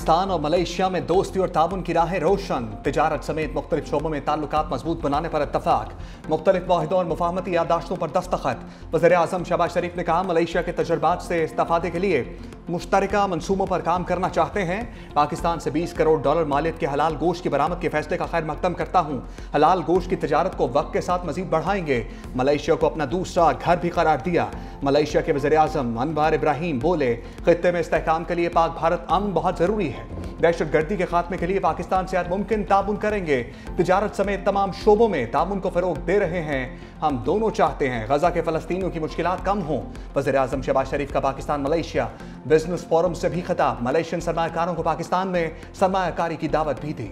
पाकिस्तान और मलेशिया में दोस्ती और ताउन की राहें रोशन। तिजारत समेत मुख्तलिफ शोबों में ताल्लुकात मजबूत बनाने पर इत्तफाक। मुख्तलिफ माहिदों और मुफाहमती यादाश्तों पर दस्तखत। वज़ीर आज़म शहबाज शरीफ ने कहा, मलेशिया के तजुर्बात से इस्तेफादे के लिए मुश्तरका मंसूबों पर काम करना चाहते हैं। पाकिस्तान से $20 करोड़ मालियत के हलाल गोश्त की बरामद के फैसले का खैर मकदम करता हूँ। हलाल गोश्त की तिजारत को वक्त के साथ मजीद बढ़ाएंगे। मलेशिया को अपना दूसरा घर भी करार दिया। मलेशिया के वज़ीर आज़म अनवर इब्राहिम बोले, खित्ते में इस्तेहकाम के लिए पाक भारत अमन बहुत जरूरी है। दहशतगर्दी के खात्मे के लिए पाकिस्तान से हर मुमकिन ताउन करेंगे। तिजारत समेत तमाम शोबों में ताउन को फरोग दे रहे हैं। हम दोनों चाहते हैं गजा के फलस्तीनियों की मुश्किलात कम हों। वज़ीर आज़म शहबाज शरीफ का पाकिस्तान मलेशिया बिजनेस फोरम से भी खिताब। मलेशियन सरमायाकारों को पाकिस्तान में सरमायाकारी की दावत भी दी।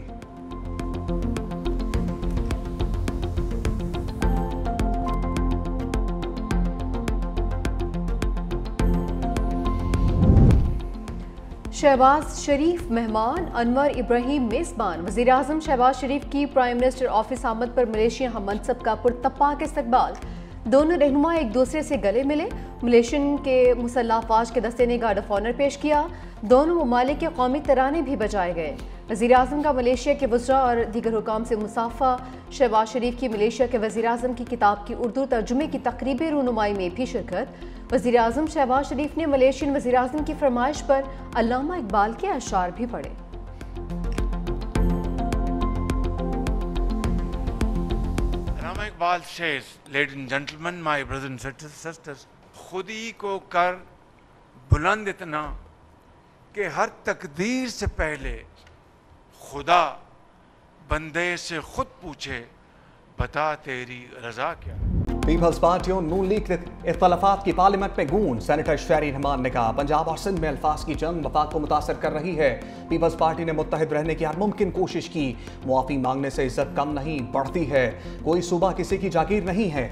शहबाज शरीफ मेहमान, अनवर इब्राहिम मेज़बान। वज़ीर आज़म शहबाज शरीफ की प्राइम मिनिस्टर ऑफिस आमद पर मलेशिया हम मनसब का पुरतपाक इस्तकबाल। दोनों रहनुमा एक दूसरे से गले मिले। मलेशियन के मुसल्लह अफवाज के दस्ते ने गार्ड ऑफ ऑनर पेश किया। दोनों ममालिक के कौमी तराने भी बजाए गए। वज़ीर आज़म का मलेशिया के वज़रा और दीगर हुकाम से मुसाफा। शहबाज शरीफ की मलेशिया के वज़ीर आज़म की किताब की उर्दू तर्जुमे की तकरीबी रूनुमाई में भी शिरकत। वज़ीर आज़म शहबाज शरीफ ने मलेशियन वज़ीर आज़म की फरमाइश पर अल्लामा इकबाल के अशार भी पढ़े। Iqbal says, ladies and gentlemen, my brothers and sisters, खुदी को कर बुलंद इतना कि हर तकदीर से पहले खुदा बंदे से खुद पूछे, बता तेरी रजा क्या। पीपल्स पार्टी और नून लीग इख्तलाफात की पार्लियामेंट में गूंज। सेनेटर शहरी रहमान ने कहा, पंजाब और सिंध में अल्फाज की जंग वफाक को मुतासर कर रही है। पीपल्स पार्टी ने मुत्तहिद रहने की हर मुमकिन कोशिश की। मुआफ़ी मांगने से इज्जत कम नहीं बढ़ती है। कोई सूबा किसी की जागीर नहीं है।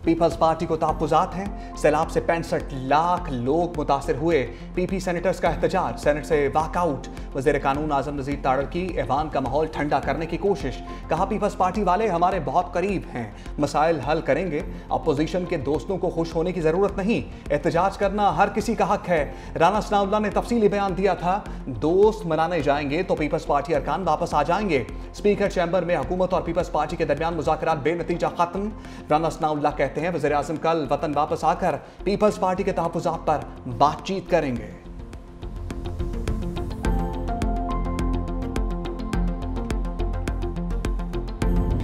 पीपल्स पार्टी को तहफ़्फ़ुज़ात हैं। सैलाब से 65 लाख लोग मुतासर हुए। पीपी सेनेटर्स का एहतजाज, सेनेट से वाकआउट। वज़ीर कानून आज़म नज़ीर तारड़ की ऐवान का माहौल ठंडा करने की कोशिश। कहा, पीपल्स पार्टी वाले हमारे बहुत करीब हैं, मसाइल हल करेंगे। अपोजिशन के दोस्तों को खुश होने की ज़रूरत नहीं, एहतजाज करना हर किसी का हक है। राना सनाउल्लाह ने तफसीली बयान दिया था, दोस्त मनाने जाएंगे तो पीपल्स पार्टी अरकान वापस आ जाएंगे। स्पीकर चैम्बर में हुकूमत और पीपल्स पार्टी के दरमियान मुज़ाकरात बेनतीजा खत्म। राना सनाउल्लाह कहते हैं, वज़ीर आज़म कल वतन वापस आकर पीपल्स पार्टी के तहफ़्फ़ुज़ात पर बातचीत करेंगे।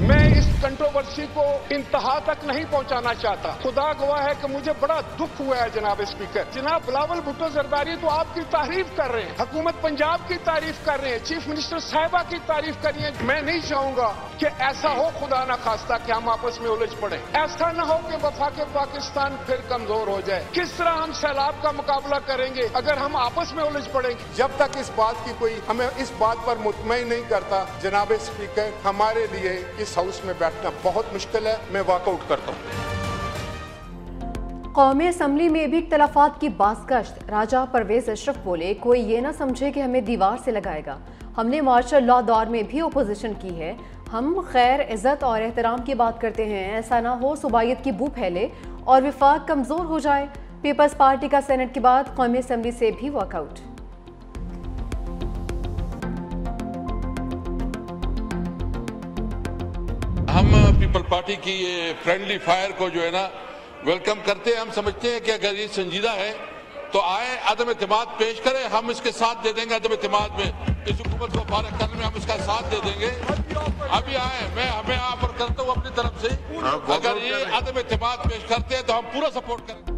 मैं इस कंट्रोवर्सी को इंतहा तक नहीं पहुंचाना चाहता। खुदा गवाह है कि मुझे बड़ा दुख हुआ है जनाब स्पीकर। जनाब बिलावल भुट्टो जरदारी तो आपकी तारीफ कर रहे हैं, हुकूमत पंजाब की तारीफ कर रहे हैं, चीफ मिनिस्टर साहिबा की तारीफ कर रही है। मैं नहीं चाहूंगा कि ऐसा हो, खुदा ना खास्ता, कि हम आपस में उलझ पड़े। ऐसा न हो कि वफाक पाकिस्तान फिर कमजोर हो जाए। किस तरह हम सैलाब का मुकाबला करेंगे अगर हम आपस में उलझ पड़ेंगे। जब तक इस बात की कोई हमें इस बात पर मुतमईन नहीं करता जनाब स्पीकर, हमारे लिए इस हाउस में बैठना बहुत मुश्किल है। मैं वॉकआउट करता हूँ। कौमी असम्बली में भी इख्तलाफात की बाज़गश्त। राजा परवेज अशरफ बोले, कोई ये ना समझे कि हमें दीवार से लगाएगा। हमने मार्शल लॉ दौर में भी अपोजिशन की है। हम खैर, इज़्ज़त और एहतराम की बात करते हैं। ऐसा ना हो सुबायत की बू फैले और विफाक कमज़ोर हो जाए। पीपल्स पार्टी का सेनेट के बाद कौमी असम्बली से भी वॉकआउट। हम पीपल पार्टी की ये फ्रेंडली फायर को जो है ना वेलकम करते हैं। हम समझते हैं कि अगर ये संजीदा है तो आए, अदम एतमाद पेश करें, हम इसके साथ दे देंगे। अदम एतमाद में इस हुकूमत को फारग करने में हम इसका साथ दे देंगे। अभी आए, मैं हमें ऑफर करता हूँ अपनी तरफ से, अगर ये अदम एतमाद पेश करते हैं तो हम पूरा सपोर्ट करेंगे।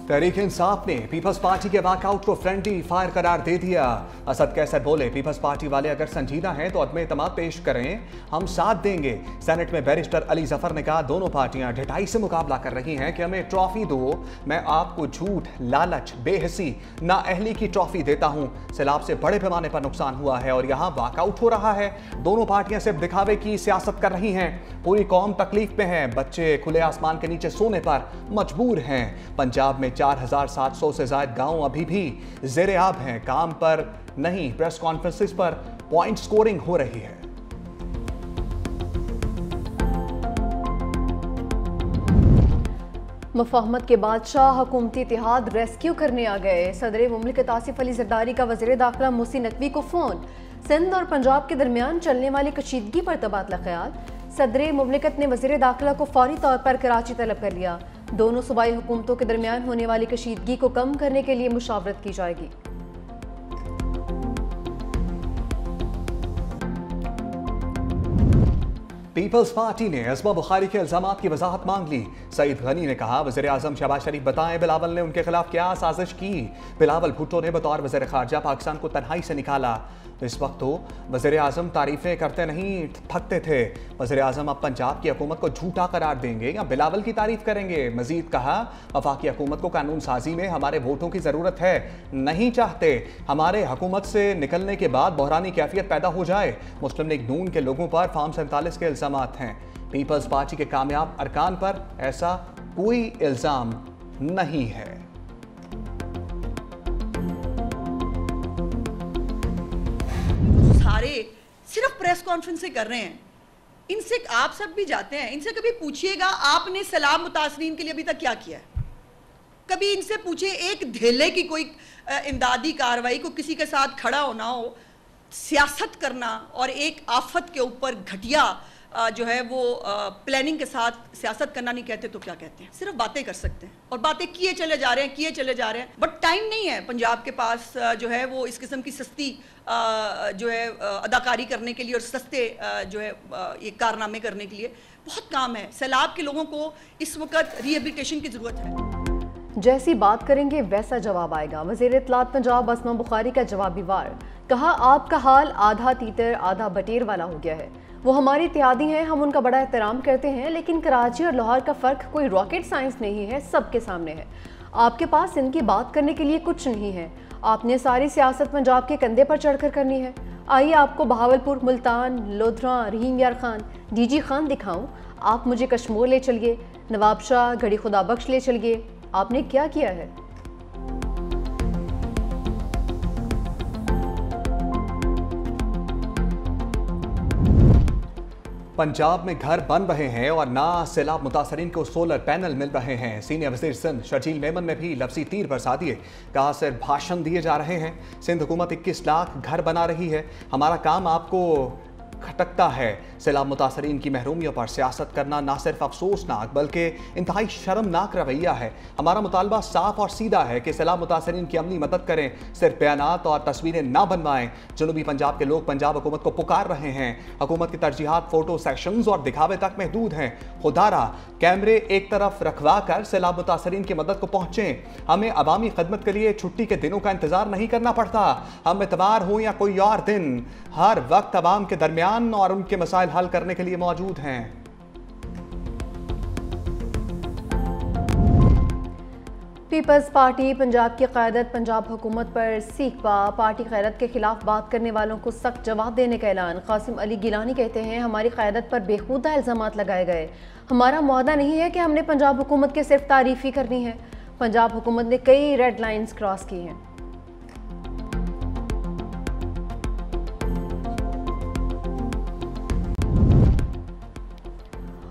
तहरीक इंसाफ ने पीपल्स पार्टी के वॉकआउट को फ्रेंडली फायर करार दे दिया। असद कैसर बोले, पीपल्स पार्टी वाले अगर संजीदा हैं तो अदम एतमाद पेश करें, हम साथ देंगे। सेनेट में बैरिस्टर अली जफर ने कहा, दोनों पार्टियां ढिठाई से मुकाबला कर रही हैं कि हमें ट्रॉफी दो। मैं आपको झूठ, लालच, बेहसी, नाअहली की ट्रॉफी देता हूं। सैलाब से बड़े पैमाने पर नुकसान हुआ है और यहां वॉकआउट हो रहा है। दोनों पार्टियां सिर्फ दिखावे की सियासत कर रही हैं। पूरी कौम तकलीफ में है। बच्चे खुले आसमान के नीचे सोने पर मजबूर हैं। पंजाब में 4700 से ज्यादा गांव अभी भी ज़ेरे आब हैं, काम पर नहीं। प्रेस कॉन्फ्रेंसिस पर पॉइंट स्कोरिंग हो रही है। मुफाहमत के बादशाह हुकूमती इत्तेहाद रेस्क्यू करने आ गए। सदर मुमलिकत आसिफ अली जरदारी का वज़ीर दाखिला मोहसिन नकवी को फ़ोन। सिंध और पंजाब के दरमियान चलने वाली कशीदगी पर तबादला ख्याल। सदर मुमलिकत ने वज़ीर दाखिला को फौरी तौर पर कराची तलब कर लिया। दोनों सूबाई हुकूमतों के दरमियान होने वाली कशीदगी को कम करने के लिए मुशावरत की जाएगी। पीपल्स पार्टी ने असमा बुखारी के इल्जामात की वजाहत मांग ली। सईद गनी ने कहा, वज़ीर आज़म शहबाज शरीफ बताएं बिलावल ने उनके खिलाफ क्या साजिश की। बिलावल भुट्टो ने बतौर वज़ीर खारजा पाकिस्तान को तन्हाई से निकाला। इस वक्त तो वज़ीर आज़म तारीफें करते नहीं थकते थे। वज़ीर आज़म अब पंजाब की हुकूमत को झूठा करार देंगे या बिलावल की तारीफ करेंगे। मजीद कहा, वफाकी हुकूमत को कानून साजी में हमारे वोटों की ज़रूरत है, नहीं चाहते हमारे हुकूमत से निकलने के बाद बहरानी कैफियत पैदा हो जाए। मुस्लिम लीग नून के लोगों पर फार्म 47 के इल्जामात हैं। पीपल्स पार्टी के कामयाब अरकान पर ऐसा कोई इल्ज़ाम नहीं है। सारे सिर्फ प्रेस कॉन्फ्रेंस से कर रहे हैं। इनसे आप सब भी जाते हैं, इनसे कभी पूछिएगा आपने सलाम मुतासरीन के लिए अभी तक क्या किया है। कभी इनसे पूछिए एक धेले की कोई इमदादी कार्रवाई को किसी के साथ खड़ा होना हो, सियासत करना और एक आफत के ऊपर घटिया जो है वो प्लानिंग के साथ सियासत करना नहीं कहते तो क्या कहते हैं। सिर्फ बातें कर सकते हैं और बातें किए चले जा रहे हैं, बट टाइम नहीं है पंजाब के पास जो है वो इस किस्म की सस्ती जो है अदाकारी करने के लिए और सस्ते जो है ये कारनामे करने के लिए बहुत काम है। सैलाब के लोगों को इस वक्त रिहेबिलिटेशन की ज़रूरत है। जैसी बात करेंगे वैसा जवाब आएगा। वज़ीर इत्तलात पंजाब असमा बुखारी का जवाबी वार। कहा, आपका हाल आधा तीतर आधा बटेर वाला हो गया है। वो हमारे इत्तेहादी हैं, हम उनका बड़ा एहतराम करते हैं, लेकिन कराची और लाहौर का फ़र्क कोई रॉकेट साइंस नहीं है, सबके सामने है। आपके पास इनकी बात करने के लिए कुछ नहीं है। आपने सारी सियासत पंजाब के कंधे पर चढ़कर करनी है। आइए आपको बहावलपुर, मुल्तान, लोधरा, रहीम यार खान, डीजी खान दिखाऊं। आप मुझे कश्मीर ले चलिए, नवाब शाह, घड़ी खुदा बख्श ले चलिए। आपने क्या किया है? पंजाब में घर बन रहे हैं और ना सैलाब मुतासरीन को सोलर पैनल मिल रहे हैं। सीनियर वज़ीर सिंध शर्जील मेमन ने भी लफ्जी तीर बरसा दिए। कहा, सिर्फ भाषण दिए जा रहे हैं। सिंध हुकूमत 21 लाख घर बना रही है। हमारा काम आपको खटकता है। सैलाब मुतासरीन की महरूमियों पर सियासत करना ना सिर्फ अफसोसनाक बल्कि इंतहाई शर्मनाक रवैया है। हमारा मुतालबा साफ और सीधा है कि सैलाब मुतासरीन की अमली मदद करें, सिर्फ बयानात और तस्वीरें ना बनवाएं। जनूबी पंजाब के लोग पंजाब हुकूमत को पुकार रहे हैं। हुकूमत की तरजीहात फोटो सेशंस और दिखावे तक महदूद हैं। खुदारा कैमरे एक तरफ रखवा कर सैलाब मुतासरीन की मदद को पहुँचें। हमें अवामी खदमत के लिए छुट्टी के दिनों का इंतजार नहीं करना पड़ता। हम इतवार हो या कोई और दिन, हर वक्त अवाम के दरमियान और उनके मसाइल हल करने के लिए मौजूद हैं। पीपल्स पार्टी पंजाब की क़यादत पंजाब हुकूमत पर सीख पा। पार्टी क़यादत के खिलाफ बात करने वालों को सख्त जवाब देने का ऐलान। कासिम अली गिलानी कहते हैं, हमारी क़यादत पर बेखुदा इल्ज़ामात लगाए गए। हमारा मुआहदा नहीं है कि हमने पंजाब हुकूमत की सिर्फ तारीफ़ ही करनी है। पंजाब हुकूमत ने कई रेड लाइन्स क्रॉस की हैं।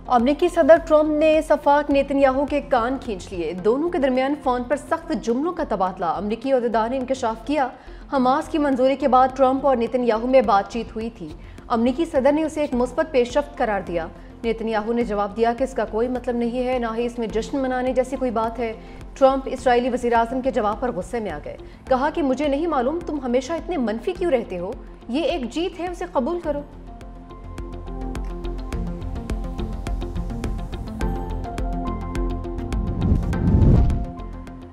अमेरिकी सदर ट्रंप ने सफाक नेतन्याहू के कान खींच लिए। दोनों के दरमियान फ़ोन पर सख्त जुमलों का तबादला। अमेरिकी अहदेदार ने इंकशाफ किया, हमास की मंजूरी के बाद ट्रंप और नेतन्याहू में बातचीत हुई थी। अमेरिकी सदर ने उसे एक मुस्बत पेशरफ्त करार दिया। नेतन्याहू ने जवाब दिया कि इसका कोई मतलब नहीं है, ना ही इसमें जश्न मनाने जैसी कोई बात है। ट्रंप इसराइली वज़ीर आज़म के जवाब पर गुस्से में आ गए। कहा कि मुझे नहीं मालूम तुम हमेशा इतने मनफी क्यों रहते हो, ये एक जीत है, उसे कबूल करो।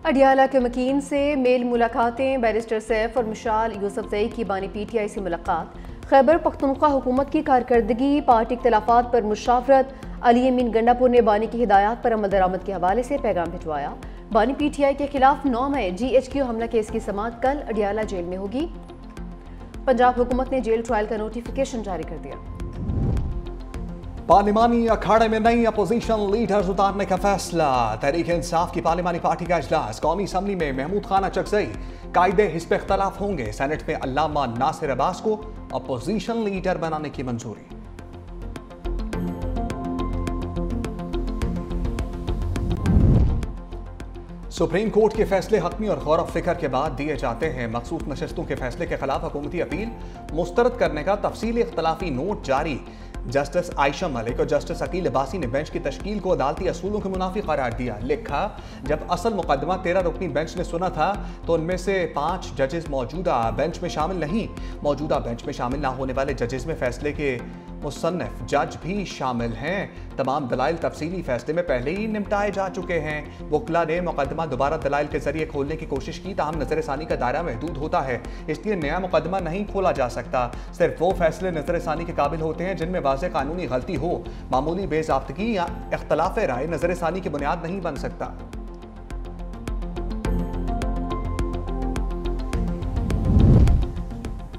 अडियाला के मकीन से मेल मुलाकातें। बैरिस्टर सैफ और मिशाल यूसुफजई की बानी PTI से मुलाकात। खैबर पख्तूनख्वा हुकूमत की कारकर्दगी, पार्टी इख्तलाफात पर मुशावरत। अली अमीन गंडापुर ने बानी की हिदायत पर अमल दरामद के हवाले से पैगाम भिजवाया। बानी PTI के खिलाफ 9 मई GHQ हमला केस की समाअत कल अडियाला जेल में होगी। पंजाब हुकूमत ने जेल ट्रायल का नोटिफिकेशन जारी कर दिया। पार्लिमानी अखाड़े में नई अपोजिशन लीडर्स उतारने का फैसला। तहरीक इंसाफ की पार्लिमानी पार्टी का इजलास। कौमी असम्बली में महमूद खान अचकजई। कायदे हिस्ब इख्तलाफ होंगे। सेनेट में अल्लामा नासिर अब्बास को अपोजिशन लीडर बनाने की मंजूरी। सुप्रीम कोर्ट के फैसले हतमी और गौर फिक्र के बाद दिए जाते हैं। मखसूस नशस्तों के फैसले के खिलाफ हुकूमती अपील मुस्तरद करने का तफसीली इख्तलाफी नोट जारी। जस्टिस आयशा मलिक और जस्टिस अकील अब्बासी ने बेंच की तश्कील को अदालती असूलों के मुनाफी करार दिया। लिखा, जब असल मुकदमा 13 रुकनी बेंच ने सुना था तो उनमें से 5 जजेस मौजूदा बेंच में शामिल नहीं। मौजूदा बेंच में शामिल ना होने वाले जजेस में फैसले के मुसन्निफ जज भी शामिल हैं। तमाम दलाइल तफसीली फैसले में पहले ही निपटाए जा चुके हैं। वकला ने मुकदमा दोबारा दलाइल के जरिए खोलने की कोशिश की, ताहम नजरसानी का दायरा महदूद होता है, इसलिए नया मुकदमा नहीं खोला जा सकता। सिर्फ वो फैसले नजरसानी के काबिल होते हैं जिनमें वाज़ेह कानूनी गलती हो। मामूली बेज़ाब्तगी या इख्तलाफ राय नजरसानी की बुनियाद नहीं बन सकता।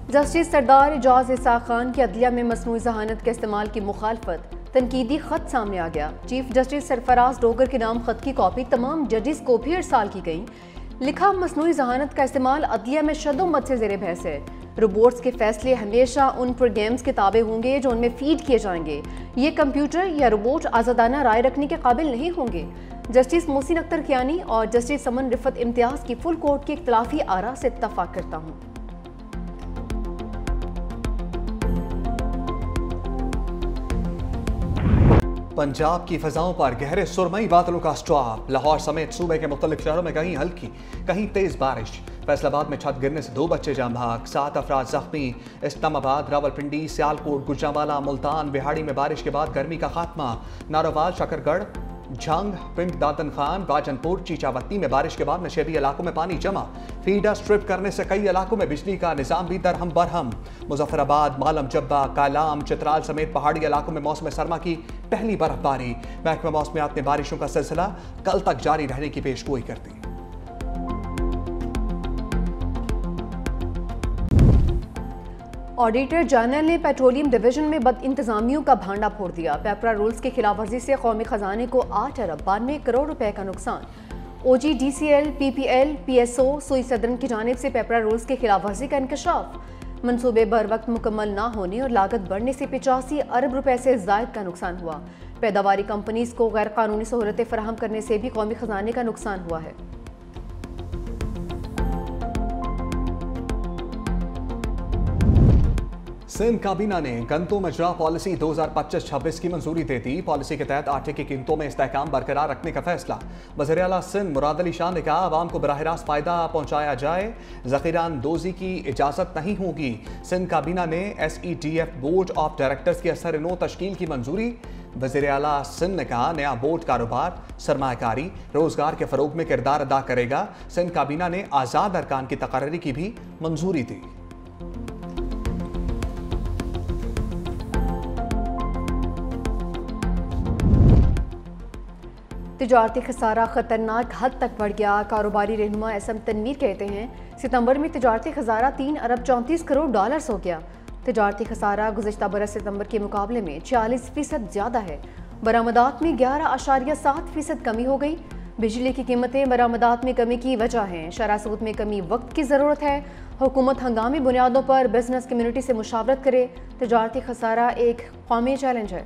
जस्टिस सरदार एजाज इसाक खान की अदलिया में मसनूई जहानत के इस्तेमाल की मुखालफत, तनकीदी खत सामने आ गया। चीफ जस्टिस सरफराज डोगर के नाम खत की कॉपी तमाम जजेस को भी अरसाल की गई। लिखा, मसनूई जहानत का इस्तेमाल अदलिया में शद्दोमत से ज़ेरे बहस है। रोबोट्स के फैसले हमेशा उन प्रोग्राम्स के ताबे होंगे जो उनमें फीड किए जाएंगे। ये कंप्यूटर या रोबोट आज़ादाना राय रखने के काबिल नहीं होंगे। जस्टिस मोहसिन अख्तर कियानी और जस्टिस समन रिफत इम्तियाज़ की फुल कोर्ट के इख्तलाफी आरा से इत्तफाक करता हूँ। पंजाब की फजाओं पर गहरे सुरमई बादलों का स्टॉप। लाहौर समेत सूबे के मुख्तलिफ शहरों में कहीं हल्की कहीं तेज बारिश। फैसलाबाद में छत गिरने से 2 बच्चे जाम बहक, 7 अफराद जख्मी। इस्लामाबाद, रावलपिंडी, सियालकोट, गुजरांवाला, मुल्तान, बिहाड़ी में बारिश के बाद गर्मी का खात्मा। नारोवाल, शकरगढ़, झंग, पिंड दादन खान, बाजनपुर, चीचावती में बारिश के बाद नशेबी इलाकों में पानी जमा। फीडर स्ट्रिप करने से कई इलाकों में बिजली का निजाम भी दरहम बरहम। मुजफ्फराबाद, मालम जब्बा, कालाम, चित्राल समेत पहाड़ी इलाकों में मौसम सरमा की पहली बर्फबारी। महकमा मौसमियात ने बारिशों का सिलसिला कल तक जारी रहने की पेशगोई कर दी। ऑडिटर जनरल ने पेट्रोलियम डिवीजन में बद इंतजामियों का भांडा फोड़ दिया। पेपरा रूल्स की खिलाफ वर्जी से कौमी खजाने को 8 अरब 92 करोड़ रुपए का नुकसान। OGDCL, PPL, PSO, सुई सदरन की जानिब से पेपरा रूल्स की खिलाफ वर्जी का इंकशाफ। मनसूबे बर वक्त मुकम्मल ना होने और लागत बढ़ने से 85 अरब रुपए से जायद का नुकसान हुआ। पैदावारी कंपनीज को गैर कानूनी सहूलतें फराहम करने से भी कौमी खजाने का नुकसान हुआ है। सिंध काबीना ने गंतुम अजरा पॉलिसी 2025-26 की मंजूरी दे दी। पॉलिसी के तहत आटे की कीमतों में इस्तेहकाम बरकरार रखने का फैसला। वज़ीर आला सिंध मुराद अली शाह ने कहा, आवाम को बराह रास्त फ़ायदा पहुँचाया जाए, ज़ख़ीरानंदोज़ी की इजाज़त नहीं होगी। सिंध काबीना ने SEDF बोर्ड ऑफ डायरेक्टर्स की असर-ए-नो तश्कील की मंजूरी। वज़ीर आला सिंध ने कहा, नया बोर्ड कारोबार, सरमायाकारी, रोज़गार के फ़रोग में किरदार अदा करेगा। सिंध काबीना ने आज़ाद अरकान की तकर्री की भी मंजूरी दी। तिजारती खसारा खतरनाक हद तक बढ़ गया। कारोबारी रहनुमा SM तनवीर कहते हैं, सितंबर में तिजारती खसारा 3 अरब 34 करोड़ डॉलर्स हो गया। तिजारती खसारा गुज़िश्ता बरस सितंबर के मुकाबले में 40% ज़्यादा है। बरामदात में 11.7% कमी हो गई। बिजली की कीमतें बरामदात में कमी की वजह हैं। शरह सूद में कमी वक्त की ज़रूरत है। हुकूमत हंगामी बुनियादों पर बिजनेस कम्युनिटी से मुशावरत करे। तिजारती खसारा एक कौमी चैलेंज है।